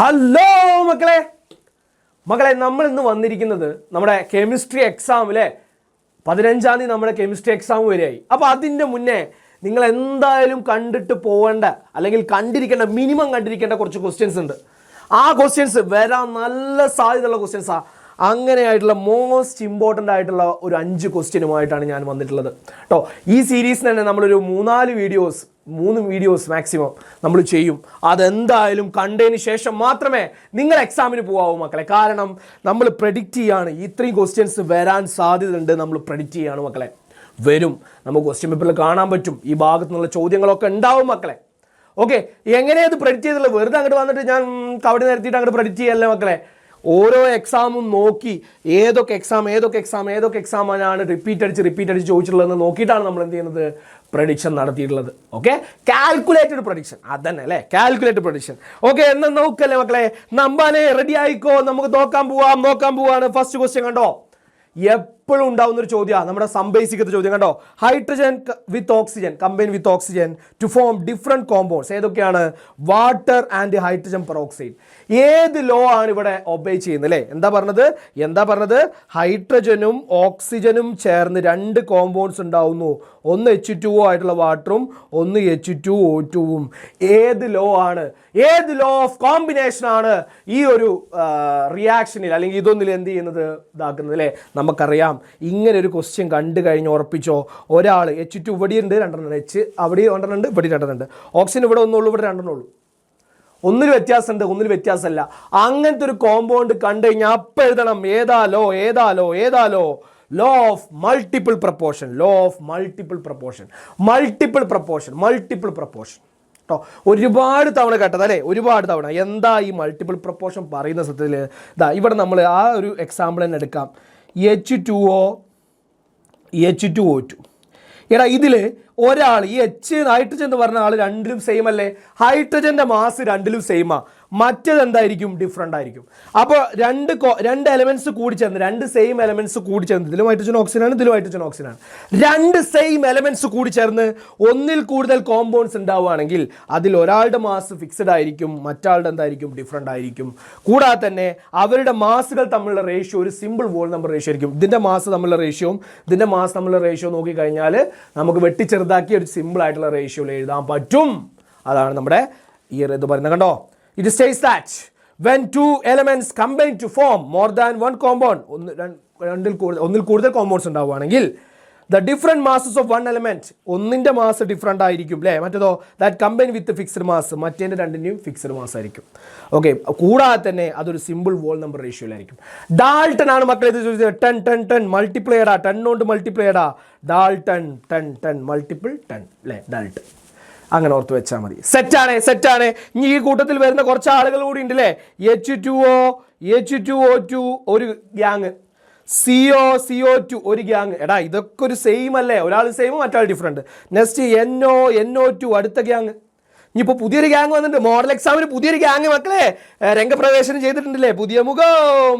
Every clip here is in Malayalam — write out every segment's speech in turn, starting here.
ഹലോ മക്കളെ നമ്മൾ ഇന്ന് വന്നിരിക്കുന്നത് നമ്മുടെ കെമിസ്ട്രി എക്സാമിലെ 15-ാം തീയതി നമ്മുടെ കെമിസ്ട്രി എക്സാം വരെയായി. അപ്പോൾ അതിൻ്റെ മുന്നേ നിങ്ങൾ എന്തായാലും കണ്ടിട്ട് പോകേണ്ട അല്ലെങ്കിൽ കണ്ടിരിക്കേണ്ട മിനിമം കണ്ടിരിക്കേണ്ട കുറച്ച് ക്വസ്റ്റ്യൻസ് ഉണ്ട്. ആ ക്വസ്റ്റ്യൻസ് വരാൻ നല്ല സാധ്യതയുള്ള ക്വസ്റ്റ്യൻസാണ്. അങ്ങനെയായിട്ടുള്ള മോസ്റ്റ് ഇമ്പോർട്ടൻ്റ് ആയിട്ടുള്ള ഒരു 5 ക്വസ്റ്റ്യനുമായിട്ടാണ് ഞാൻ വന്നിട്ടുള്ളത് കേട്ടോ. ഈ സീരീസിന് തന്നെ നമ്മളൊരു 3 വീഡിയോസ് മാക്സിമം നമ്മൾ ചെയ്യും. അതെന്തായാലും കണ്ടതിന് ശേഷം മാത്രമേ നിങ്ങൾ എക്സാമിന് പോകാവൂ മക്കളെ. കാരണം നമ്മൾ പ്രെഡിക്റ്റ് ചെയ്യാണ്, ഇത്രയും ക്വസ്റ്റ്യൻസ് വരാൻ സാധ്യതയുണ്ട്. നമ്മൾ പ്രെഡിക്റ്റ് ചെയ്യാണ് മക്കളെ, വരും. നമുക്ക് ക്വസ്റ്റ്യൻ പേപ്പറിൽ കാണാൻ പറ്റും. ഈ ഭാഗത്തു നിന്നുള്ള ചോദ്യങ്ങളൊക്കെ ഉണ്ടാവും മക്കളെ. ഓക്കെ, എങ്ങനെയത് പ്രെഡിക്റ്റ് ചെയ്തുള്ളത്? വെറുതെ അങ്ങോട്ട് വന്നിട്ട് ഞാൻ കവടി നിരത്തിയിട്ട് അങ്ങോട്ട് പ്രെഡിക്റ്റ് ചെയ്യല്ലേ മക്കളെ. ഓരോ എക്സാമും നോക്കി ഏതൊക്കെ എക്സാമാണ് റിപ്പീറ്റ് അടിച്ച് ചോദിച്ചിട്ടുള്ളതെന്ന് നോക്കിയിട്ടാണ് നമ്മൾ എന്ത് ചെയ്യുന്നത്, പ്രഡിക്ഷൻ നടത്തിയിട്ടുള്ളത്. ഓക്കെ, കാൽക്കുലേറ്റഡ് പ്രഡിക്ഷൻ, അതന്നെ അല്ലേ, കാൽക്കുലേറ്റഡ് പ്രഡിക്ഷൻ. ഓക്കെ, എന്നാൽ നോക്കല്ലേ മക്കളെ, നമ്പാനെ റെഡി ആയിക്കോ, നമുക്ക് നോക്കാൻ പോവാണ്. ഫസ്റ്റ് ക്വസ്റ്റ്യൻ കണ്ടോ, എപ്പോഴും ഉണ്ടാവുന്ന ഒരു ചോദ്യമാണ്, നമ്മുടെ സംബേസിക്കത്തെ ചോദ്യം കണ്ടോ. Hydrogen with oxygen combine with oxygen to form different compounds. ഏതൊക്കെയാണ്? Water and hydrogen peroxide. ഏത് ലോ ആണ് ഇവിടെ ഒബേ ചെയ്യുന്നത് അല്ലേ? എന്താ പറഞ്ഞത്? ഹൈഡ്രജനും ഓക്സിജനും ചേർന്ന് 2 കോമ്പൗണ്ട്സ് ഉണ്ടാവുന്നു. ഒന്ന് H2O ആയിട്ടുള്ള വാട്ടറും ഒന്ന് H2O2ഉം. ഏത് ലോ ആണ്, ഏത് ലോ ഓഫ് കോമ്പിനേഷൻ ആണ് ഈ ഒരു റിയാക്ഷനിൽ അല്ലെങ്കിൽ ഇതൊന്നിൽ എന്ത് ചെയ്യുന്നത്, ഇതാക്കുന്നത് അല്ലേ? നമുക്കറിയാം, ഇങ്ങനെ ഒരു ക്വസ്റ്റ്യൻ കണ്ടു കഴിഞ്ഞ് ഉറപ്പിച്ചോ. ഒരാൾ H2 ഇവിടെ ഉണ്ട് 2 H അവിടെ 2 ഇവിടെ 2 ഓക്സിജൻ ഇവിടെ ഒന്നുള്ളൂ, ഇവിടെ 2 ഉള്ളൂ. ഒന്നിൽ വ്യത്യാസമുണ്ട്, ഒന്നിൽ വ്യത്യാസമല്ല. അങ്ങനത്തെ ഒരു കോമ്പൗണ്ട് കണ്ടു കഴിഞ്ഞാൽ അപ്പം എഴുതണം ഏതാ law law of multiple proportion കേട്ടോ. ഒരുപാട് തവണ കേട്ടത് അല്ലേ, ഒരുപാട് തവണ. എന്താ ഈ മൾട്ടിപ്പിൾ പ്രപ്പോർഷൻ പറയുന്ന സത്യത്തിൽ? ഇവിടെ നമ്മൾ ആ ഒരു എക്സാമ്പിൾ തന്നെ എടുക്കാം. H2O H2O2. എടാ, ഇതിൽ ഒരാൾ ഈ ഹൈഡ്രജൻ എന്ന് പറഞ്ഞ ആൾ രണ്ടിലും സെയിം അല്ലേ? ഹൈഡ്രജൻ്റെ മാസ് രണ്ടിലും സെയിമാ, മറ്റേത് എന്തായിരിക്കും? ഡിഫറെൻ്റ് ആയിരിക്കും. അപ്പോൾ രണ്ട് എലമെൻറ്റ്സ് കൂടി ചേർന്ന്, 2 സെയിം എലമെൻറ്റ്സ് കൂടി ചേർന്ന്, ഇതിലും ഹൈഡ്രജൻ ഓക്സിജനാണ്, ഇതിലും ഹൈഡ്രജൻ ഓക്സിജനാണ്, 2 സെയിം എലമെൻറ്റ്സ് കൂടി ചേർന്ന് ഒന്നിൽ കൂടുതൽ കോമ്പൗണ്ട്സ് ഉണ്ടാവുകയാണെങ്കിൽ അതിൽ ഒരാളുടെ മാസ് ഫിക്സഡ് ആയിരിക്കും, മറ്റാളുടെ എന്തായിരിക്കും? ഡിഫറെൻ്റ് ആയിരിക്കും. കൂടാതെ തന്നെ അവരുടെ മാസുകൾ തമ്മിലുള്ള റേഷ്യോ ഒരു സിമ്പിൾ വോൾ നമ്പർ റേഷ്യോ ആയിരിക്കും. ഇതിൻ്റെ മാസ് തമ്മിലുള്ള റേഷ്യോ നോക്കിക്കഴിഞ്ഞാൽ നമുക്ക് വെട്ടിച്ചെറുതാക്കി ഒരു സിമ്പിൾ ആയിട്ടുള്ള റേഷ്യോയിൽ എഴുതാൻ പറ്റും. അതാണ് നമ്മുടെ ഈ ഇത് പറയുന്നത് കണ്ടോ. It states that when 2 elements combine to form more than one compound, ഒന്നിൽ കൂടുതൽ കോമ്പൗണ്ട്സ് ഉണ്ടാവുകയാണെങ്കിൽ the different masses of one element, ഒന്നിൻ്റെ മാസ് ഡിഫറെൻ്റ് ആയിരിക്കും അല്ലേ? മറ്റേതോ that combine with fixed mass, മറ്റേൻ്റെ രണ്ടിൻ്റെയും ഫിക്സഡ് മാസ് ആയിരിക്കും. ഓക്കെ, കൂടാതെ തന്നെ അതൊരു സിമ്പിൾ വോൾ നമ്പർ റേഷ്യോയിലായിരിക്കും. ഡാൾട്ടൺ ആണ് മക്കളെ ഇത് ചോദിച്ചത്. 10 മൾട്ടിപ്ലൈഡാ, 10 കൊണ്ട് മൾട്ടിപ്ലൈഡാ. ഡാൾട്ടൺ 10 മൾട്ടിപ്പിൾ 10 അല്ലേ, ഡാൾട്ടൺ. അങ്ങനെ ഓർത്ത് വെച്ചാൽ മതി. സെറ്റാണ്. ഇനി ഈ കൂട്ടത്തിൽ വരുന്ന കുറച്ച് ആളുകൾ കൂടി ഉണ്ടല്ലേ. H2O H2O2 ഒരു ഗ്യാങ്, CO2 ഒരു ഗ്യാങ്. എടാ, ഇതൊക്കെ ഒരു സെയിം അല്ലേ? ഒരാൾ സെയിം, മറ്റാൾ ഡിഫറെൻറ്റ്. നെക്സ്റ്റ് NO2 അടുത്ത ഗ്യാങ്. ഇനിയിപ്പോൾ പുതിയൊരു ഗ്യാങ് വന്നിട്ടുണ്ട്, മോഡൽ എക്സാമിന് പുതിയൊരു ഗ്യാങ് മക്കളെ രംഗപ്രവേശനം ചെയ്തിട്ടുണ്ടല്ലേ, പുതിയ മുഖം.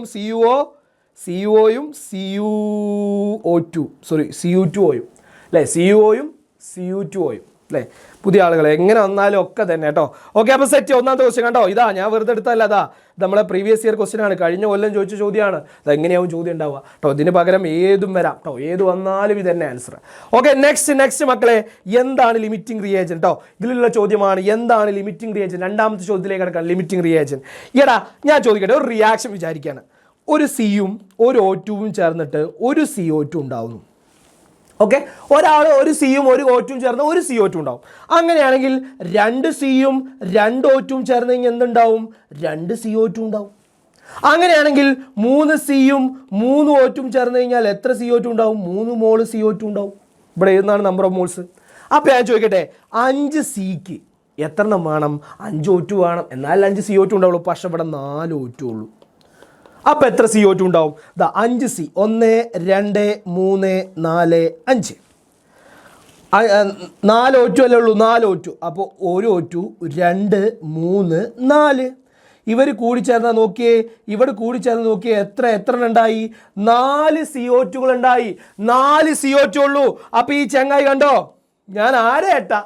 COയും CU2Oയും അല്ലേ, CUOയും CU2Oയും അല്ലേ, പുതിയ ആളുകൾ എങ്ങനെ വന്നാലും ഒക്കെ തന്നെ കേട്ടോ. ഓക്കെ, അപ്പോൾ സെറ്റ്. ഒന്നാമത്തെ ക്വസ്റ്റ്യൻ കണ്ടോ, ഇതാ ഞാൻ വെറുതെ എടുത്തല്ല, നമ്മളെ പ്രീവിയസ് ഇയർ ക്വസ്റ്റ്യൻ ആണ്, കഴിഞ്ഞ കൊല്ലം ചോദിച്ച ചോദ്യമാണ്. അതെങ്ങനെയാവും ചോദ്യം ഉണ്ടാവുക കേട്ടോ. ഇതിന് പകരം ഏതും വരാം കേട്ടോ, ഏത് വന്നാലും ഇത് തന്നെ ആൻസർ. ഓക്കെ, നെക്സ്റ്റ് മക്കളെ, എന്താണ് ലിമിറ്റിംഗ് റിയേജന്റ് കേട്ടോ. ഇതിലുള്ള ചോദ്യമാണ്, എന്താണ് ലിമിറ്റിംഗ് റിയേജന്റ്. രണ്ടാമത്തെ ചോദ്യത്തിലേക്ക് കിടക്കാം, ലിമിറ്റിംഗ് റിയേജന്റ്. എടാ, ഞാൻ ചോദിക്കട്ടെ, ഒരു റിയാക്ഷൻ വിചാരിക്കുകയാണ്, ഒരു സിയും ഒരു O2ഉം ചേർന്നിട്ട് ഒരു CO2 ഉണ്ടാവുന്നു. ഓക്കെ, ഒരു സിയും ഒരു O2ഉം ചേർന്ന് ഒരു CO2 ഉണ്ടാവും. അങ്ങനെയാണെങ്കിൽ 2 സിയും 2 O2ഉം ചേർന്ന് കഴിഞ്ഞാൽ എന്തുണ്ടാവും? 2 CO2 ഉണ്ടാവും. അങ്ങനെയാണെങ്കിൽ 3 സിയും 3 O2ഉം ചേർന്ന് കഴിഞ്ഞാൽ എത്ര CO2 ഉണ്ടാവും? 3 മോൾ CO2 ഉണ്ടാവും. ഇവിടെ ഏതാണ് നമ്പർ ഓഫ് മോൾസ്? അപ്പോൾ ഞാൻ ചോദിക്കട്ടെ, 5 സിക്ക് എത്ര എണ്ണം വേണം? 5 O2 വേണം, എന്നാൽ 5 CO2 ഉണ്ടാവുള്ളൂ. പക്ഷെ ഇവിടെ 4 O2 ഉള്ളൂ. അപ്പോൾ എത്ര CO2 ഉണ്ടാവും? 5 C, 1 2 3 4 5, 4 O2 അല്ലേ ഉള്ളൂ, 4 O2. അപ്പോൾ 1 O2 2 3 4. ഇവർ കൂടിച്ചേർന്നാൽ നോക്കിയേ, ഇവിടെ കൂടിച്ചേർന്ന് നോക്കിയേ, എത്ര എണ്ണം ഉണ്ടായി? 4 CO2 ഉണ്ടായി. 4 CO2 ഉള്ളൂ. അപ്പോൾ ഈ ചങ്ങായി കണ്ടോ, ഞാൻ ആരെ ഏട്ടാ,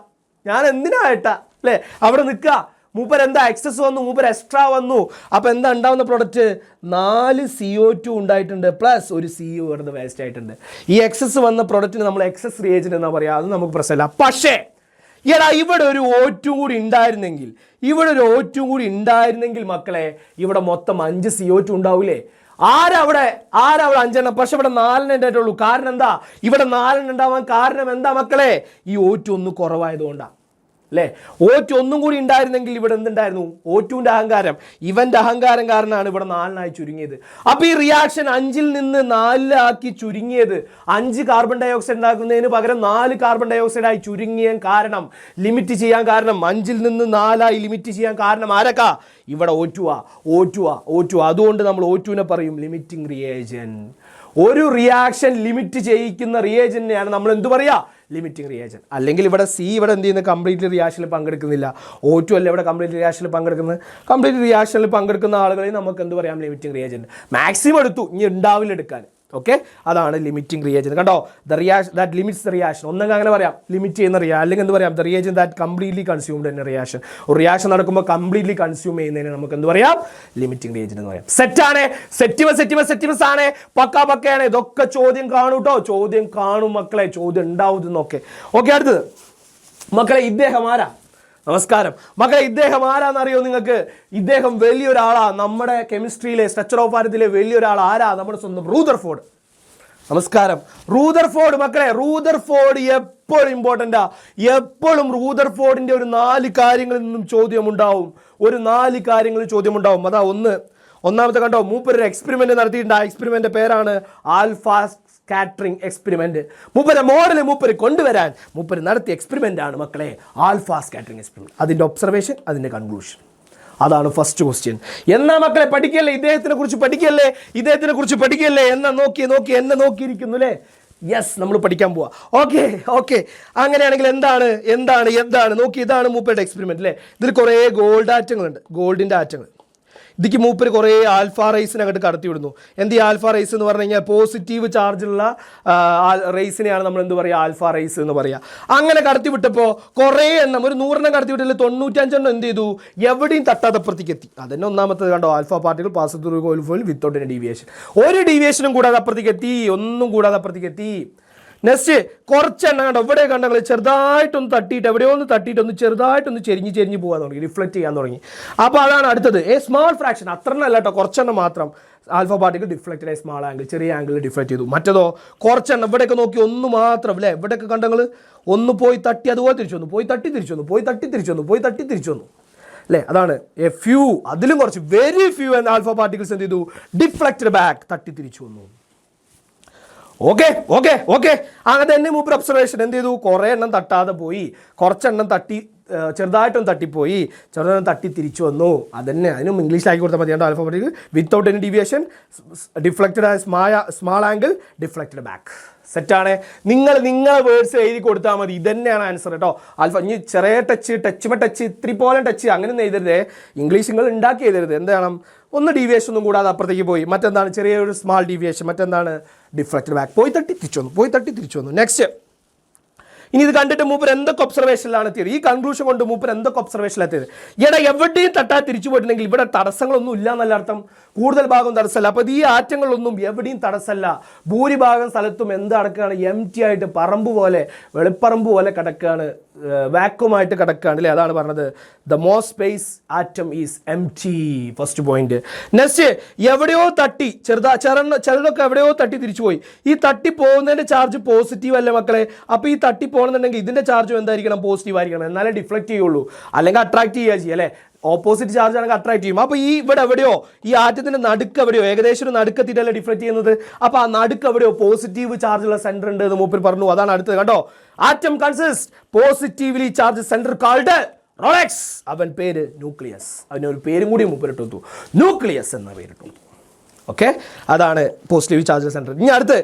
ഞാൻ എന്തിനാ ഏട്ടാ അല്ലേ? അവിടെ നിൽക്കുക, മൂപ്പർ എന്താ എക്സസ് വന്നു, മൂപ്പർ എക്സ്ട്രാ വന്നു. അപ്പോൾ എന്താ ഉണ്ടാവുന്ന പ്രൊഡക്റ്റ്? 4 CO2 ഉണ്ടായിട്ടുണ്ട്, പ്ലസ് ഒരു CO വെറുതെ വേസ്റ്റ് ആയിട്ടുണ്ട്. ഈ എക്സസ് വന്ന പ്രൊഡക്റ്റിന് നമ്മൾ എക്സസ് റിയേജന്റ് എന്നാ പറയുക. അത് നമുക്ക് പ്രശ്നമില്ല. പക്ഷേ ഇവിടെ ഒരു O2 കൂടി ഉണ്ടായിരുന്നെങ്കിൽ മക്കളെ, ഇവിടെ മൊത്തം 5 CO2 ഉണ്ടാവില്ലേ? ആരവിടെ 5 പക്ഷെ ഇവിടെ 4 ഉണ്ടായിട്ടുള്ളൂ. കാരണം എന്താ? ഇവിടെ 4 ഉണ്ടാവാൻ കാരണം എന്താ മക്കളെ? ഈ O2 ഒന്ന് കുറവായതുകൊണ്ടാണ് അല്ലേ? O2 ഒന്നും കൂടി ഉണ്ടായിരുന്നെങ്കിൽ ഇവിടെ എന്തുണ്ടായിരുന്നു? O2ന്റെ അഹങ്കാരം, ഇവന്റെ അഹങ്കാരം കാരണമാണ് ഇവിടെ 4 ചുരുങ്ങിയത്. അപ്പോൾ ഈ റിയാക്ഷൻ 5 നിന്ന് 4 ചുരുങ്ങിയത്, 5 കാർബൺ ഡൈ ഓക്സൈഡ് ഉണ്ടാക്കുന്നതിന് പകരം 4 കാർബൺ ഡൈ ഓക്സൈഡ് ആയി ചുരുങ്ങിയ കാരണം, ലിമിറ്റ് ചെയ്യാൻ കാരണം, 5 നിന്ന് 4 ലിമിറ്റ് ചെയ്യാൻ കാരണം ആരൊക്കെ? ഇവിടെ O2. അതുകൊണ്ട് നമ്മൾ O2നെ പറയും ലിമിറ്റിംഗ് റിയേജന്റ്. ഒരു റിയാക്ഷൻ ലിമിറ്റ് ചെയ്യിക്കുന്ന റിയേജന്റിനെയാണ് നമ്മൾ എന്ത് പറയുക? Limiting reaction. അല്ലെങ്കിൽ ഇവിടെ ഇവിടെ എന്ത് ചെയ്യുന്നത്? കംപ്ലീറ്റ്ലി റിയാക്ഷനിൽ പങ്കെടുക്കുന്നില്ല. O2 അല്ല ഇവിടെ കംപ്ലീറ്റ് റിയാക്ഷനിൽ പങ്കെടുക്കുന്നത്. കംപ്ലീറ്റ് റിയാക്ഷനിൽ പങ്കെടുക്കുന്ന ആളുകളെ നമുക്ക് എന്ത് പറയാം? Limiting reaction. മാക്സിമം എടുത്തു, ഇനി ഉണ്ടാവില്ല എടുക്കാൻ. ഓക്കെ, അതാണ് ലിമിറ്റിംഗ് റിയാക്ഷൻ. കണ്ടോ? The reaction that limits the reaction. ഒന്നെങ്കിൽ അങ്ങനെ പറയാം, ലിമിറ്റ് ചെയ്യുന്ന അല്ലെങ്കിൽ എന്ത് പറയാം? The reaction that completely consumed എന്ന റിയാക്ഷൻ. ഒരു റിയാക്ഷൻ നടക്കുമ്പോൾ കംപ്ലീറ്റ്ലി കൺസ്യൂം ചെയ്യുന്നതിന് നമുക്ക് എന്ത് പറയാം? ലിമിറ്റിംഗ് റിയാക്ഷൻ എന്ന് പറയാം. സെറ്റാണ്, സെറ്റിമസ് ആണ്, പക്കയാണ്. ഇതൊക്കെ ചോദ്യം കാണും കേട്ടോ, ചോദ്യം കാണും മക്കളെ, ചോദ്യം ഉണ്ടാവും എന്നൊക്കെ. ഓക്കെ, അടുത്തത് മക്കളെ, ഇദ്ദേഹം ആരാ? നമസ്കാരം മക്കളെ, ഇദ്ദേഹം ആരാന്നറിയോ നിങ്ങൾക്ക്? ഇദ്ദേഹം വലിയൊരാളാ, നമ്മുടെ കെമിസ്ട്രിയിലെ സ്ട്രക്ചർ ഓഫ് ആരത്തിലെ വലിയൊരാൾ. ആരാ? നമ്മുടെ സ്വന്തം റൂദർഫോർഡ്. നമസ്കാരം. റൂദർഫോർഡ് മക്കളെ, റൂദർഫോർഡ് എപ്പോഴും ഇമ്പോർട്ടൻ്റാ. എപ്പോഴും റൂദർഫോർഡിന്റെ ഒരു 4 കാര്യങ്ങളിൽ നിന്നും ചോദ്യമുണ്ടാവും. അതാ ഒന്നാമത്തെ കണ്ടോ, മൂപ്പര് ഒരു എക്സ്പെരിമെന്റ് നടത്തിയിട്ടുണ്ട്. ആ എക്സ്പെരിമെന്റ് പേരാണ് ആൽഫ സ്കാറ്ററിംഗ് എക്സ്പെരിമെന്റ്. മൂപ്പര് കൊണ്ടുവരാൻ നടത്തിയ എക്സ്പെരിമെന്റ് ആണ് മക്കളെ ആൽഫ സ്കാറ്ററിംഗ് എക്സ്പെരിമെന്റ്. അതിന്റെ ഒബ്സർവേഷൻ, അതിന്റെ കൺക്ലൂഷൻ. അതാണ് ഫസ്റ്റ് ക്വസ്റ്റ്യൻ. എന്നാ മക്കളെ പഠിക്കല്ലേ? ഇദ്ദേഹത്തിനെ കുറിച്ച് പഠിക്കല്ലേ? എന്നാ നോക്കി എന്നെ നോക്കിയിരിക്കുന്നു അല്ലേ? യെസ്, നമ്മൾ പഠിക്കാൻ പോവാ. ഓക്കെ. അങ്ങനെയാണെങ്കിൽ എന്താണ് നോക്കി, ഇതാണ് മൂപ്പരുടെ എക്സ്പെരിമെന്റ് അല്ലേ? ഇതിൽ കുറേ ഗോൾഡിന്റെ ആറ്റങ്ങൾ. ഇതിക്ക് മൂപ്പര് കുറേ ആൽഫ റൈസിനകത്ത് കടത്തി വിടുന്നു. എന്ത് ഈ ആൽഫ റൈസ് എന്ന് പറഞ്ഞു കഴിഞ്ഞാൽ പോസിറ്റീവ് ചാർജുള്ള റൈസിനെയാണ് നമ്മൾ എന്ത് പറയുക? ആൽഫ റൈസ് എന്ന് പറയുക. അങ്ങനെ കടത്തി വിട്ടപ്പോൾ കുറേ എണ്ണം, ഒരു 100 കടത്തി വിട്ടില്ല, 95 എന്ത് ചെയ്തു? എവിടെയും തട്ടാതെ അപ്പുറത്തേക്ക് എത്തി. അതന്നെ ഒന്നാമത്തെ കണ്ടോ, alpha particle pass through coil foil without any deviation. ഒരു ഡീവിയേഷനും കൂടാതെ അപ്പുറത്തേക്ക് എത്തി. നെക്സ്റ്റ് കുറച്ചെണ്ണം കണ്ടോ, ഇവിടെ കണ്ടങ്ങൾ ചെറുതായിട്ടൊന്ന് തട്ടിയിട്ട്, ചെറുതായിട്ടൊന്ന് ചെരിഞ്ഞ് പോകാൻ തുടങ്ങി, റിഫ്ലക്റ്റ് ചെയ്യാൻ തുടങ്ങി. അപ്പോൾ അതാണ് അടുത്തത്. സ്മാൾ ഫ്രാക്ഷൻ, അത്രണ്ണം അല്ല കേട്ടോ, കുറച്ചെണ്ണം മാത്രം alpha particle deflected A small angle, ചെറിയ ആംഗിൾ ഡിഫ്ലക്റ്റ് ചെയ്തു. മറ്റേതോ കുറച്ചെണ്ണം, ഇവിടെയൊക്കെ നോക്കി ഒന്ന് മാത്രം അല്ലേ, ഇവിടെയൊക്കെ കണ്ടങ്ങൾ ഒന്ന് പോയി തട്ടി, അതുപോലെ തിരിച്ചു വന്നു, പോയി തട്ടി തിരിച്ചു വന്നു അല്ലേ? അതാണ് എ ഫ്യൂ, അതിലും കുറച്ച് വെരി ഫ്യൂ ആൽഫ പാർട്ടിക്കിൾസ് എന്ത് ചെയ്തു? ഡിഫ്ലക്റ്റഡ് ബാക്ക്, തട്ടി തിരിച്ചു വന്നു. ഓക്കെ. അങ്ങനെ തന്നെ മൂപ്പർ ഒബ്സർവേഷൻ എന്ത് ചെയ്തു? കുറേ എണ്ണം തട്ടാതെ പോയി, കുറച്ചെണ്ണം ചെറുതായിട്ടൊന്നും തട്ടിപ്പോയി, ചെറുതായിട്ട് തട്ടി തിരിച്ചു വന്നു. അതന്നെ, അതിനും ഇംഗ്ലീഷിലാക്കി കൊടുത്താൽ മതി. Alphabetic without any deviation, deflected small angle, deflected back. സെറ്റാണ്. നിങ്ങളെ വേർഡ്സ് എഴുതി കൊടുത്താൽ മതി. ഇതന്നെയാണ് ആൻസർ കേട്ടോ. ആൽഫ ഇനി ചെറിയ ടച്ച് ഇത്തിരി പോലെ ടച്ച് അങ്ങനെയൊന്നും എഴുതരുതേ. ഇംഗ്ലീഷ് നിങ്ങൾ ഉണ്ടാക്കി എഴുതരുത്. എന്താണ്? ഒന്ന് ഡീവിയേഷൻ ഒന്നും കൂടാതെ അപ്പുറത്തേക്ക് പോയി, മറ്റെന്താണ് ചെറിയൊരു സ്മാൾ ഡീവിയേഷൻ, മറ്റെന്താണ് ഡിഫ്ലക്റ്റഡ് ബാക്ക്, പോയി തട്ടി തിരിച്ചു വന്നു. നെക്സ്റ്റ്, ഇനി ഇത് കണ്ടിട്ട് മൂപ്പർ എന്തൊക്കെ ഒബ്സർവേഷനിലാണ് എത്തിയത്? ഈ കൺക്ലൂഷൻ കൊണ്ട് മൂപ്പർ എന്തൊക്കെ ഒബ്സർവേഷനിൽ എത്തിയത്? എവിടെയും തട്ടാ തിരിച്ചു പോയിട്ടുണ്ടെങ്കിൽ ഇവിടെ തടസ്സങ്ങളൊന്നും ഇല്ല എന്നല്ല അർത്ഥം. കൂടുതൽ ഭാഗം തടസ്സമല്ല. അപ്പോൾ ഈ ആറ്റങ്ങളൊന്നും എവിടെയും തടസ്സമല്ല. ഭൂരിഭാഗം സ്ഥലത്തും എന്ത് കിടക്കുകയാണ്? എംറ്റി ആയിട്ട്, വെളിപ്പറമ്പ് പോലെ കിടക്കുകയാണ്, വാക്വമായിട്ട് കിടക്കുകയാണ് അല്ലേ? അതാണ് പറഞ്ഞത്, the most space atom is എംറ്റി. First point. Next, എവിടെയോ തട്ടി, ചെറുതൊക്കെ എവിടെയോ തട്ടി തിരിച്ചുപോയി. ഈ തട്ടി പോകുന്നതിന്റെ ചാർജ് പോസിറ്റീവ് അല്ലേ മക്കളെ? അപ്പോൾ ഈ തട്ടി പോകണമെന്നുണ്ടെങ്കിൽ ഇതിന്റെ ചാർജും എന്തായിരിക്കണം? പോസിറ്റീവ് ആയിരിക്കണം, എന്നാലേ ഡിഫ്ലക്റ്റ് ചെയ്യുള്ളൂ, അല്ലെങ്കിൽ അട്രാക്ട് ചെയ്യുക ചെയ്യുക അല്ലേ? ഓപ്പോസിറ്റ് ചാർജ് ആണെങ്കിൽ അട്രാക്ട് ചെയ്യും. അപ്പോൾ ഇവിടെ എവിടെയോ, ഈ ആറ്റത്തിന്റെ നടുക്ക് എവിടെയോ, ഏകദേശം ഒരു നടുക്കെത്തിയിട്ടല്ലേ ഡിഫ്ലക്റ്റ് ചെയ്യുന്നത്. അപ്പോൾ ആ നടുക്ക് എവിടെയോ പോസിറ്റീവ് ചാർജുള്ള സെന്റർ ഉണ്ട് എന്ന് മൂപ്പർ പറഞ്ഞു. അതാണ് അടുത്തത് കണ്ടോ. Atom consist positively charge centre called Rolex. അവൻ പേര് ന്യൂക്ലിയസ്. അതിനൊരു പേരും കൂടി മൂപ്പരിട്ടു, ന്യൂക്ലിയസ് എന്ന പേരിട്ടു. ഓക്കെ, അതാണ് പോസിറ്റീവ് ചാർജ് സെന്റർ. ഇനി അടുത്ത്,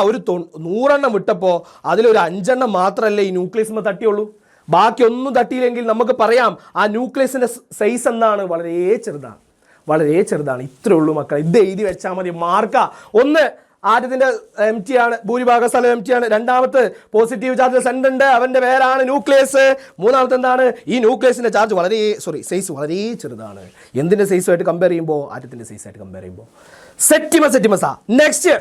ഒരു 100 വിട്ടപ്പോൾ അതിലൊരു 5 മാത്രമല്ലേ ഈ ന്യൂക്ലിയസ് തട്ടിയുള്ളൂ. ബാക്കി ഒന്നും തട്ടിയില്ലെങ്കിൽ നമുക്ക് പറയാം ആ ന്യൂക്ലിയസിന്റെ സൈസ് എന്താണ്? വളരെ ചെറുതാണ്. ഇത്രേ ഉള്ളൂ മക്കളെ. ഇത് എഴുതി വെച്ചാൽ മതി. മാർക്കാ. ഒന്ന് ആറ്റത്തിന്റെ എം ടി ആണ്, ഭൂരിഭാഗ സ്ഥലം എം ടി ആണ്. രണ്ടാമത്തെ പോസിറ്റീവ് ചാർജ് സെന്റർ ഉണ്ട്, അവന്റെ പേരാണ് ന്യൂക്ലിയസ്. മൂന്നാമത്തെ എന്താണ്, ഈ ന്യൂക്ലിയസിന്റെ ചാർജ് സൈസ് വളരെ ചെറുതാണ്. എന്തിന്റെ സൈസുമായിട്ട് കമ്പയർ ചെയ്യുമ്പോൾ? ആറ്റത്തിന്റെ സൈസായിട്ട് കമ്പയർ ചെയ്യുമ്പോൾ. സെറ്റിമസാ. നെക്സ്റ്റ്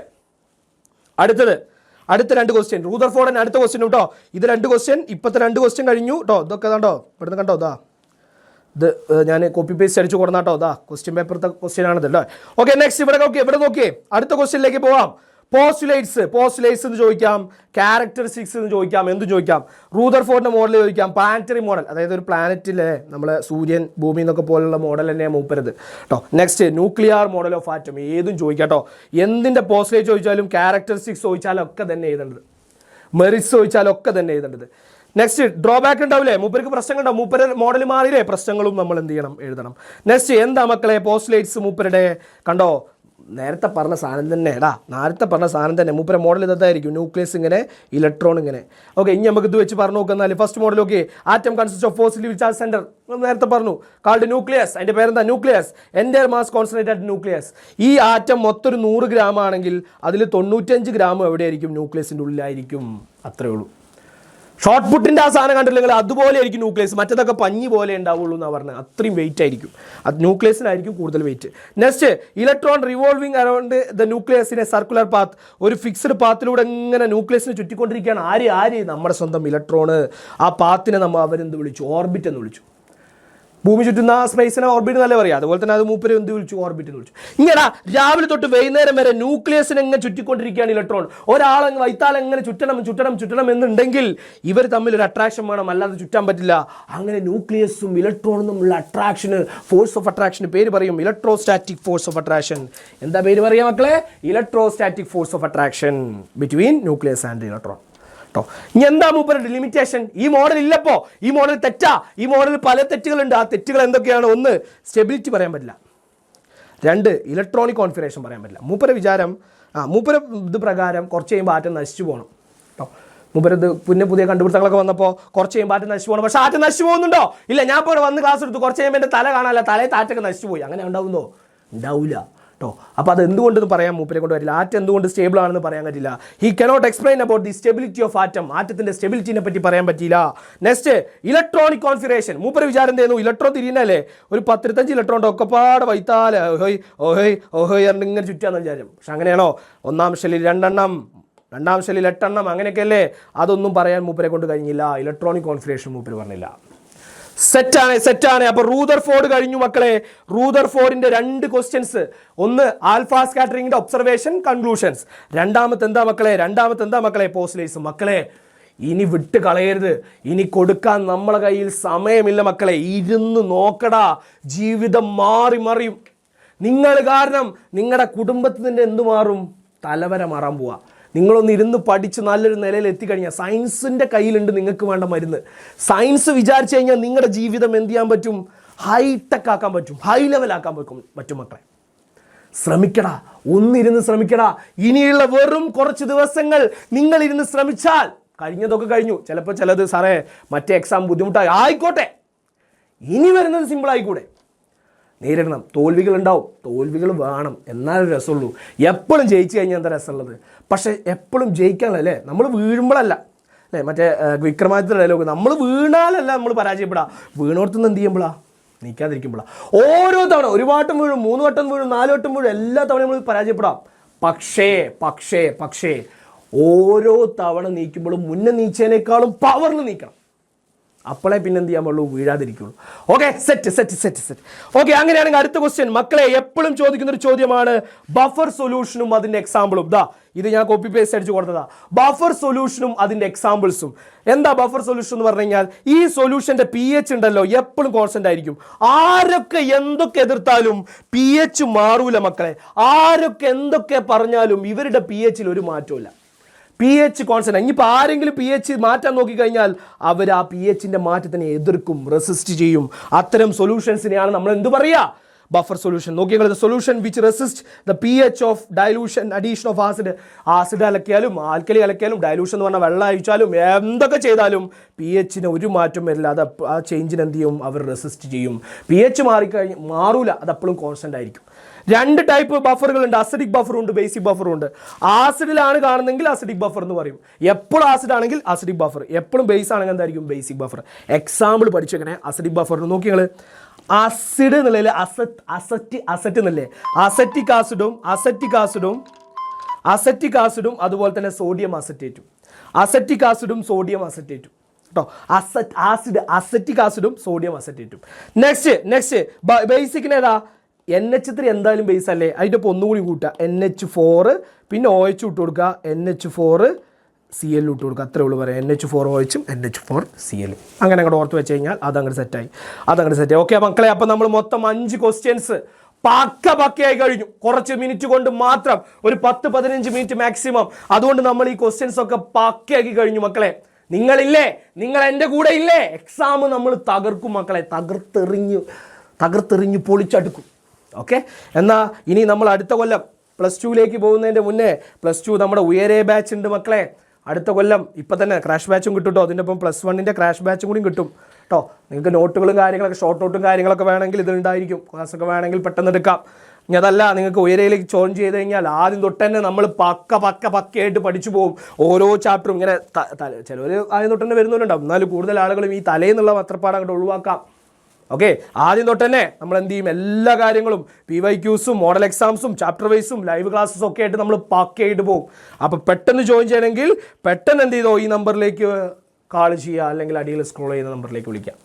അടുത്ത 2 ക്വസ്റ്റ്യൻ റൂദർഫോർഡിന്റെ അടുത്ത ക്വസ്റ്റ്യൻ കേട്ടോ. ഇത് 2 ക്വസ്റ്റ്യൻ, ഇപ്പോഴത്തെ 2 ക്വസ്റ്റ്യൻ കഴിഞ്ഞു കേട്ടോ. ഇതൊക്കെ കണ്ടോ, ഇവിടുന്ന് കണ്ടോ, ഇത് ഞാൻ കോപ്പി പേസ്റ്റ് അടിച്ചു കൊടുന്ന കേട്ടോ. ക്വസ്റ്റ്യൻ പേപ്പറത്തെ ക്വസ്റ്റ്യൻ ആണിത് കേട്ടോ. ഓക്കെ, നെക്സ്റ്റ് ഇവിടെ നോക്കിയേ, അടുത്ത ക്വസ്റ്റ്യനിലേക്ക് പോവാം. പോസ്റ്റുലേറ്റ്സ് എന്ന് ചോദിക്കാം, ക്യാരക്ടറിസ്റ്റിക്സ് എന്ന് ചോദിക്കാം, എന്തും ചോദിക്കാം. റൂദർഫോർഡിന്റെ മോഡൽ ചോദിക്കാം, പ്ലാനറ്ററി മോഡൽ, അതായത് ഒരു പ്ലാനറ്റിലെ നമ്മളെ സൂര്യൻ ഭൂമി എന്നൊക്കെ പോലുള്ള മോഡൽ തന്നെയാണ് മൂപ്പരത് കേട്ടോ. Next nuclear model of atom, ഏതും ചോദിക്കാം കേട്ടോ. എന്തിൻ്റെ പോസ്റ്റുലേറ്റ് ചോദിച്ചാലും ക്യാരക്ടറിസ്റ്റിക്സ് ചോദിച്ചാലും ഒക്കെ തന്നെ എഴുതേണ്ടത്, മെറിറ്റ്സ് ചോദിച്ചാലും ഒക്കെ തന്നെ എഴുതേണ്ടത്. നെക്സ്റ്റ് ഡ്രോബാക്ക് ഉണ്ടാവില്ലേ, മൂപ്പർക്ക് പ്രശ്നങ്ങളുണ്ടാവും, മൂപ്പര് മോഡൽ മാറിയില്ലേ, പ്രശ്നങ്ങളും നമ്മൾ എന്ത് ചെയ്യണം, എഴുതണം. നെക്സ്റ്റ് എന്താ മക്കളെ പോസ്റ്റുലേറ്റ്സ് മൂപ്പരുടെ കണ്ടോ, നേരത്തെ പറഞ്ഞ സാധനം തന്നെ മൂപ്പര മോഡൽ ഇതായിരിക്കും. ന്യൂക്ലിയസ് ഇങ്ങനെ, ഇലക്ട്രോൺ ഇങ്ങനെ. ഓക്കെ, ഇനി നമുക്ക് ഇത് വെച്ച് പറഞ്ഞു നോക്കുന്നാൽ first model. Okay, atom consist of positive charge centre, നേരത്തെ പറഞ്ഞു, കാൾഡ് ന്യൂക്ലിയസ്. അതിന്റെ പേരെന്താ, nucleus. Entire mass concentrated nucleus. ഈ ആറ്റം മൊത്തം ഒരു 100 ഗ്രാം ആണെങ്കിൽ അതിൽ 95 ഗ്രാം എവിടെയായിരിക്കും, ന്യൂക്ലിയസിൻ്റെ ഉള്ളിലായിരിക്കും. അത്രേ ഉള്ളൂ. ഷോർട്ട് പുട്ടിൻ്റെ ആ സാധനം കണ്ടില്ലെങ്കിൽ അതുപോലെ ആയിരിക്കും ന്യൂക്ലിയസ്. മറ്റേതൊക്കെ പഞ്ഞി പോലെ ഉണ്ടാവുള്ളൂ എന്നാണ് പറഞ്ഞത്. അത്രയും വെയിറ്റ് ആയിരിക്കും, അത് ന്യൂക്ലിയസിനായിരിക്കും കൂടുതൽ weight. Next electron revolving around the ന്യൂക്ലിയസിനെ സർക്കുലർ പാത്ത്, ഒരു ഫിക്സ്ഡ് പാത്തിലൂടെ ഇങ്ങനെ ന്യൂക്ലിയസിനെ ചുറ്റിക്കൊണ്ടിരിക്കുകയാണ്. ആര് നമ്മുടെ സ്വന്തം ഇലക്ട്രോണ്. ആ പാത്തിനെ അവരെന്ത് വിളിച്ചു, ഓർബിറ്റ് എന്ന് വിളിച്ചു. ഭൂമി ചുറ്റുന്ന സ്പേസിനെ ഓർബിറ്റ് എന്നല്ലേ പറയാം. അതുപോലെ തന്നെ അത് മൂപ്പര് എന്ത് വിളിച്ചു, ഓർബിറ്റ് എന്ന് വിളിച്ചു. ഇങ്ങനെ രാവിലെ തൊട്ട് വൈകുന്നേരം വരെ ന്യൂക്ലിയസിനെ എങ്ങനെ ചുറ്റിക്കൊണ്ടിരിക്കുകയാണ് ഇലക്ട്രോൺ. ഒരാളെങ്ങനെ വൈത്താലെങ്ങനെ ചുറ്റണം എന്നുണ്ടെങ്കിൽ ഇവർ തമ്മിൽ ഒരു അട്രാക്ഷൻ വേണം, അല്ലാതെ ചുറ്റാൻ പറ്റില്ല. അങ്ങനെ ന്യൂക്ലിയസും ഇലക്ട്രോണും തമ്മിലുള്ള അട്രാക്ഷന്, ഫോഴ്സ് ഓഫ് അട്രാക്ഷന് പേര് പറയും ഇലക്ട്രോസ്റ്റാറ്റിക് ഫോഴ്സ് ഓഫ് അട്രാക്ഷൻ. എന്താ പേര് പറയാ മക്കളെ, electrostatic force of attraction between nucleus and electron. ഇനി എന്താ മൂപ്പരുടെ ലിമിറ്റേഷൻ? ഈ മോഡൽ ഇല്ലപ്പോ, ഈ മോഡൽ തെറ്റാ. ഈ മോഡലിൽ പല തെറ്റുകളുണ്ട്. ആ തെറ്റുകൾ എന്തൊക്കെയാണ്? 1, സ്റ്റെബിലിറ്റി പറയാൻ പറ്റില്ല. 2, ഇലക്ട്രോണിക് കോൺഫിഗറേഷൻ പറയാൻ പറ്റില്ല. മൂപ്പര വിചാരം, ഇത് പ്രകാരം കുറച്ച് കഴിയുമ്പോൾ ആറ്റം നശിച്ചു പോകണം കേട്ടോ. മൂപ്പരത് പുതിയ കണ്ടുപിടുത്തങ്ങളൊക്കെ വന്നപ്പോൾ കുറച്ച് കഴിയുമ്പോൾ ആറ്റം നശിച്ചു പോകണം. പക്ഷേ ആറ്റം നശിച്ചു പോകുന്നുണ്ടോ? ഇല്ല. ഞാൻ ഇപ്പോൾ വന്ന് ക്ലാസ് എടുത്തു, കുറച്ച് കഴിയുമ്പോൾ എൻ്റെ തല കാണാനല്ല, തലയിൽ ആറ്റൊക്കെ നശിച്ചു പോയി. അങ്ങനെ ഉണ്ടാവുന്നോ? ഉണ്ടാവില്ല കേട്ടോ. അപ്പോൾ അത് എന്തുകൊണ്ടെന്ന് പറയാൻ മൂപ്പരെ കൊണ്ട് വരില്ല. ആറ്റം എന്തുകൊണ്ട് സ്റ്റേബിൾ ആണെന്ന് പറയാൻ പറ്റില്ല. He cannot explain about the stability of atom. ആറ്റത്തിന്റെ സ്റ്റെബിലിറ്റിനെ പറ്റി പറയാൻ പറ്റില്ല. Next electronic configuration. മൂപ്പര് വിചാരം എന്തായിരുന്നു, ഇലക്ട്രോൺ തിരിയുന്നല്ലേ, ഒരു 10-25 ഇലക്ട്രോൺ ഒക്കെപ്പാട് വൈത്താല് ഓഹോയ് ഇങ്ങനെ ചുറ്റാന്ന് വിചാരം. പക്ഷെ അങ്ങനെയാണോ? 1-ാം ഷെല്ലിൽ 2 എണ്ണം, 2-ാം ഷെല്ലിൽ 8 എണ്ണം, അങ്ങനെയൊക്കെയല്ലേ. അതൊന്നും പറയാൻ മൂപ്പരെ കൊണ്ട് കഴിഞ്ഞില്ല. ഇലക്ട്രോണിക് കോൺഫിഗറേഷൻ മൂപ്പര് പറഞ്ഞില്ല. സെറ്റാണ്. അപ്പൊ റൂദർഫോർഡ് കഴിഞ്ഞു മക്കളെ. റൂദർഫോർഡിന്റെ 2 ക്വസ്റ്റ്യൻസ്. 1 ആൽഫ സ്കാറ്ററിംഗിന്റെ ഒബ്സർവേഷൻ കൺക്ലൂഷൻസ്. രണ്ടാമത്തെ എന്താ മക്കളെ പോസ്റ്റുലേറ്റ്സ്. മക്കളെ ഇനി വിട്ട് കളയരുത്. ഇനി കൊടുക്കാൻ നമ്മളെ കയ്യിൽ സമയമില്ല മക്കളെ. ഇരുന്ന് നോക്കടാ, ജീവിതം മറിയും. നിങ്ങൾ കാരണം നിങ്ങളുടെ കുടുംബത്തിൻ്റെ എന്ത് മാറും? തലവര മാറാൻ പോവാ. നിങ്ങളൊന്ന് ഇരുന്ന് പഠിച്ച് നല്ലൊരു നിലയിൽ എത്തിക്കഴിഞ്ഞാൽ സയൻസിൻ്റെ കയ്യിലുണ്ട് നിങ്ങൾക്ക് വേണ്ട മരുന്ന്. സയൻസ് വിചാരിച്ചു കഴിഞ്ഞാൽ നിങ്ങളുടെ ജീവിതം എന്ത് ചെയ്യാൻ പറ്റും? ഹൈടെക് ആക്കാൻ പറ്റും, ഹൈ ലെവലാക്കാൻ പറ്റും മക്കളെ. ശ്രമിക്കടാ, ഒന്നിരുന്ന് ശ്രമിക്കടാ. ഇനിയുള്ള വെറും കുറച്ച് ദിവസങ്ങൾ നിങ്ങൾ ഇരുന്ന് ശ്രമിച്ചാൽ കഴിഞ്ഞതൊക്കെ കഴിഞ്ഞു. ചിലപ്പോൾ ചിലത് സാറേ മറ്റേ എക്സാം ബുദ്ധിമുട്ടായി, ആയിക്കോട്ടെ, ഇനി വരുന്നത് സിമ്പിൾ ആയിക്കൂടെ? നേരിടണം. തോൽവികളുണ്ടാവും, തോൽവികൾ വേണം, എന്നാലും രസമുള്ളൂ. എപ്പോഴും ജയിച്ചു കഴിഞ്ഞാൽ എന്താ രസമുള്ളത്? പക്ഷേ എപ്പോഴും ജയിക്കാനല്ലേ, നമ്മൾ വീഴുമ്പോഴല്ല അല്ലേ. മറ്റേ വിക്രമാദിത്യ ഡയലോഗ്, നമ്മൾ വീണാലല്ല നമ്മൾ പരാജയപ്പെടാം, വീണോടത്തുനിന്ന് എന്ത് ചെയ്യുമ്പോഴാണ്? നീക്കാതിരിക്കുമ്പോഴാണ്. ഓരോ തവണ 1 വട്ടം വീഴും, 3 വട്ടം വീഴും, 4 വട്ടം വീഴും, എല്ലാ തവണയും നമ്മൾ പരാജയപ്പെടാം. പക്ഷേ ഓരോ തവണ നീക്കുമ്പോഴും മുന്നേ നീച്ചതിനേക്കാളും പവറിൽ നീക്കണം. അപ്പോളെ പിന്നെ എന്ത് ചെയ്യാൻ പാടുള്ളൂ? വീഴാതിരിക്കുള്ളൂ. Okay, set. ഓക്കെ, അങ്ങനെയാണെങ്കിൽ അടുത്ത ക്വസ്റ്റ്യൻ മക്കളെ എപ്പോഴും ചോദിക്കുന്ന ഒരു ചോദ്യമാണ് ബഫർ സൊല്യൂഷനും അതിന്റെ എക്സാമ്പിളും. ഇത് ഞാൻ കോപ്പി പേസ്റ്റ് അടിച്ചു കൊടുത്തതാ. ബഫർ സൊല്യൂഷനും അതിന്റെ എക്സാമ്പിൾസും. എന്താ ബഫർ സൊല്യൂഷൻ എന്ന് പറഞ്ഞു കഴിഞ്ഞാൽ, ഈ സൊല്യൂഷന്റെ pH ഉണ്ടല്ലോ എപ്പോഴും കോൺസ്റ്റന്റ് ആയിരിക്കും. ആരൊക്കെ എന്തൊക്കെ എതിർത്താലും pH മാറൂല മക്കളെ. ആരൊക്കെ എന്തൊക്കെ പറഞ്ഞാലും ഇവരുടെ pH ഒരു മാറ്റമില്ല. pH constant. ഇനിയിപ്പോൾ ആരെങ്കിലും pH മാറ്റാൻ നോക്കിക്കഴിഞ്ഞാൽ അവർ ആ pHന്റെ മാറ്റത്തിനെ എതിർക്കും, റെസിസ്റ്റ് ചെയ്യും. അത്തരം സൊല്യൂഷൻസിനെയാണ് നമ്മൾ എന്ത് പറയുക? Buffer solution. നോക്കിയാൽ solution which resist the pH of dilution addition of acid. Acid കലക്കിയാലും ആൽക്കലി കലക്കിയാലും ഡൈലൂഷൻ എന്ന് പറഞ്ഞാൽ വെള്ളം അയച്ചാലും എന്തൊക്കെ ചെയ്താലും pHന് ഒരു മാറ്റം വരില്ല. അത് ആ ചേഞ്ചിന് എന്ത് ചെയ്യും, അവർ റെസിസ്റ്റ് ചെയ്യും. pH മാറൂല, അത് എപ്പോഴും കോൺസ്റ്റന്റ് ആയിരിക്കും. 2 ടൈപ്പ് ബഫറുകളുണ്ട്, അസിഡിക് ബഫറും ഉണ്ട്, ബേസിക് ബഫറും ഉണ്ട്. ആസിഡിലാണ് കാണുന്നെങ്കിൽ അസിഡിക് ബഫർ എന്ന് പറയും. എപ്പോഴും ആസിഡ് ആണെങ്കിൽ അസിഡിക് ബഫർ, എപ്പോഴും ബേസ് ആണെങ്കിൽ എന്തായിരിക്കും, ബേസിക് ബഫർ. എക്സാമ്പിൾ പഠിച്ചേക്കണേ അസിഡിക് ബഫർ. നോക്കി നിങ്ങൾ ആസിഡ് എന്നുള്ളതിൽ അസറ്റ് എന്നല്ലേ, അസറ്റിക് ആസിഡും അതുപോലെ തന്നെ സോഡിയം അസറ്റേറ്റും. അസറ്റിക് ആസിഡും സോഡിയം അസറ്റേറ്റും കേട്ടോ. അസറ്റിക് ആസിഡും സോഡിയം അസറ്റേറ്റും. നെക്സ്റ്റ് ബേസിക്കിന് ഏതാ, NH3 എന്തായാലും ബേസ് അല്ലേ, അതിൻ്റെ ഒപ്പം ഒന്നുകൂടി കൂട്ടുക, NH4 പിന്നെ OH ഇട്ട് കൊടുക്കുക, NH4Cl ഇട്ട് കൊടുക്കുക. അത്രേ ഉള്ളൂ പറയാം, NH4OH NH4Cl. അങ്ങനെ അങ്ങോട്ട് ഓർത്ത് വെച്ച് കഴിഞ്ഞാൽ അതങ്ങോട്ട് സെറ്റായി. ഓക്കെ മക്കളെ, അപ്പം നമ്മൾ മൊത്തം 5 ക്വസ്റ്റ്യൻസ് പക്കയായി കഴിഞ്ഞു. കുറച്ച് മിനിറ്റ് കൊണ്ട് മാത്രം, ഒരു 10-15 മിനിറ്റ് മാക്സിമം. അതുകൊണ്ട് നമ്മൾ ഈ ക്വസ്റ്റ്യൻസ് ഒക്കെ പക്കയാക്കി കഴിഞ്ഞു മക്കളെ. നിങ്ങളില്ലേ, നിങ്ങൾ എൻ്റെ കൂടെ ഇല്ലേ, എക്സാം നമ്മൾ തകർക്കും മക്കളെ, തകർത്തെറിഞ്ഞ് പൊളിച്ചടുക്കും. ഓക്കെ, എന്നാൽ ഇനി നമ്മൾ അടുത്ത കൊല്ലം +2ലേക്ക് പോകുന്നതിൻ്റെ മുന്നേ +2 നമ്മുടെ ഉയരെ ബാച്ച് ഉണ്ട് മക്കളെ. അടുത്ത കൊല്ലം ഇപ്പം തന്നെ ക്രാഷ് ബാച്ചും കിട്ടും കേട്ടോ. അതിൻ്റെ ഒപ്പം +1ൻ്റെ ക്രാഷ് ബാച്ചും കൂടി കിട്ടും കേട്ടോ. നിങ്ങൾക്ക് നോട്ടുകളും കാര്യങ്ങളൊക്കെ, ഷോർട്ട് നോട്ടും കാര്യങ്ങളൊക്കെ വേണമെങ്കിൽ ഇതുണ്ടായിരിക്കും. ക്ലാസ്സൊക്കെ വേണമെങ്കിൽ പെട്ടെന്ന് എടുക്കാം. ഇനി അതല്ല, നിങ്ങൾക്ക് ഉയരയിലേക്ക് ജോയിൻ ചെയ്ത് കഴിഞ്ഞാൽ ആദ്യം തൊട്ട് തന്നെ നമ്മൾ പക്കയായിട്ട് പഠിച്ചു പോകും. ഓരോ ചാപ്റ്ററും ഇങ്ങനെ ചിലവർ ആദ്യം തൊട്ട് തന്നെ വരുന്നവരുണ്ടാവും. എന്നാലും കൂടുതൽ ആളുകളും ഈ തലേന്നുള്ള പത്രപ്പാട് അങ്ങോട്ട് ഒഴിവാക്കാം. ഓക്കെ, ആദ്യം തൊട്ട് തന്നെ നമ്മൾ എന്ത് ചെയ്യും, എല്ലാ കാര്യങ്ങളും PYQസും മോഡൽ എക്സാംസും ചാപ്റ്റർ വൈസും ലൈവ് ക്ലാസ്സും ഒക്കെ ആയിട്ട് നമ്മൾ പക്കയായിട്ട് പോകും. അപ്പോൾ പെട്ടെന്ന് ജോയിൻ ചെയ്യണമെങ്കിൽ പെട്ടെന്ന് എന്ത് ചെയ്തോ, ഈ നമ്പറിലേക്ക് കാൾ ചെയ്യുക, അല്ലെങ്കിൽ അടിയിൽ സ്ക്രോൾ ചെയ്യുന്ന നമ്പറിലേക്ക് വിളിക്കാം.